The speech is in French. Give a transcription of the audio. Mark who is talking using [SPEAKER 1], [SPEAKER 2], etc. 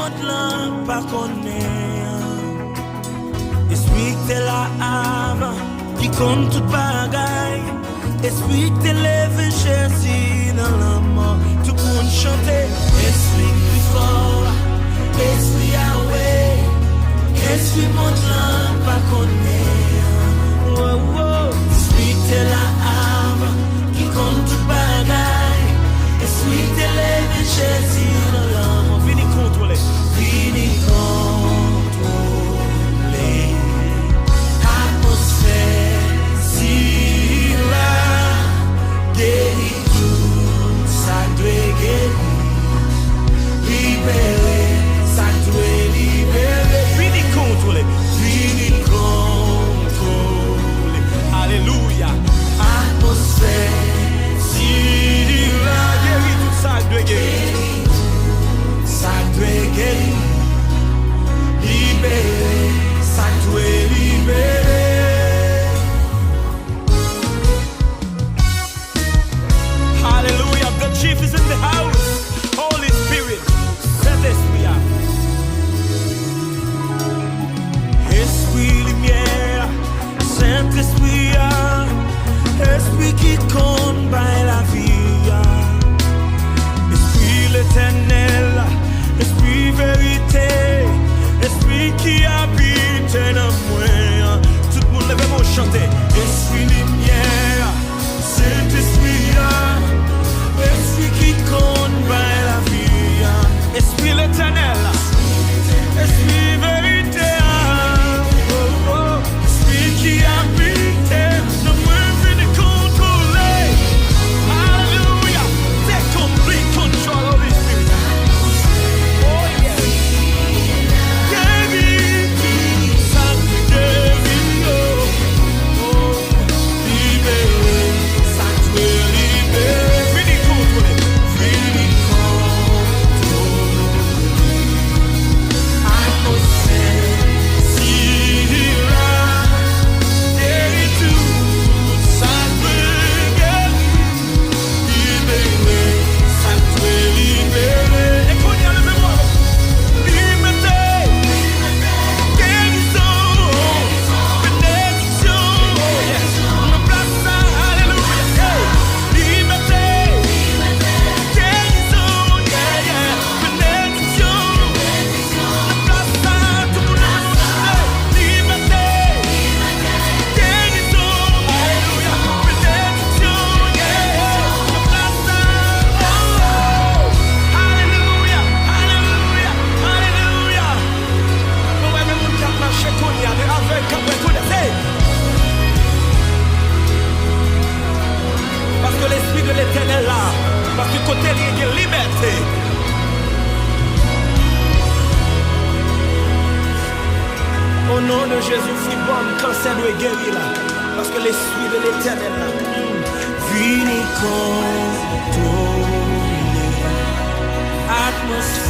[SPEAKER 1] monde là pas connaît. Esprit que t'es là avant, qui compte toute bagaille. Esprit que t'es levé Jésus dans la mort. Tout le monde chante. Esprit plus fort, esprit Yahweh. Esprit monde là pas connaît. Oh, oh. Esprit que t'es là avant, qui compte toute bagaille. Esprit que t'es levé Jésus dans la mort. Vini contrôler. Vini contrôler. Atmosphère, si là, guéris tout, ça doit guérir. Libérer, ça doit libérer. Vini contrôler. Vini contrôler. Alléluia. Atmosphère, si là, guéris tout, ça doit guérir. Ça doit guérir. Libérer, ça doit libérer. Hallelujah, the chief is in the house. Holy Spirit, set esprit là. Esprit lumière, Saint-Esprit, esprit qui compte by la vie. Esprit l'éternel, esprit vérité, esprit qui habite en moi. Tout le monde lève mon chanter. Esprit lumière, Saint-Esprit, esprit qui compte by la vie. Esprit l'éternel, esprit vérité, oh, oh. Esprit qui habite en moi, vient contrôler. Hallelujah, take complete control of this spirit. Oh yes. Guéris, ça guérit, oh, libérer, ça doit libérer. Fini contrôler, fini contrôler. Atmosphère, si là, guéris tout, ça doit guérir. Libérer, ça doit libérer. Et qu'on y a le mémoire. Liberté, guérison, bénédiction. On place ça, alléluia. Liberté, guérison, yeah, yeah. Bénédiction. On place ça, tout le monde. Liberté, guérison, alléluia. Bénédiction, yeah. On place ça, oh, alléluia, alléluia, alléluia. Nous même nous qui marcher qu'on y a avec après qu'on essaie. Parce que l'esprit de l'éternel là, parce que côté il y a liberté. Au nom de Jésus, fibrome, cancer doit guérir là. Parce que l'esprit de l'éternel là, vini contrôler. Atmosphère.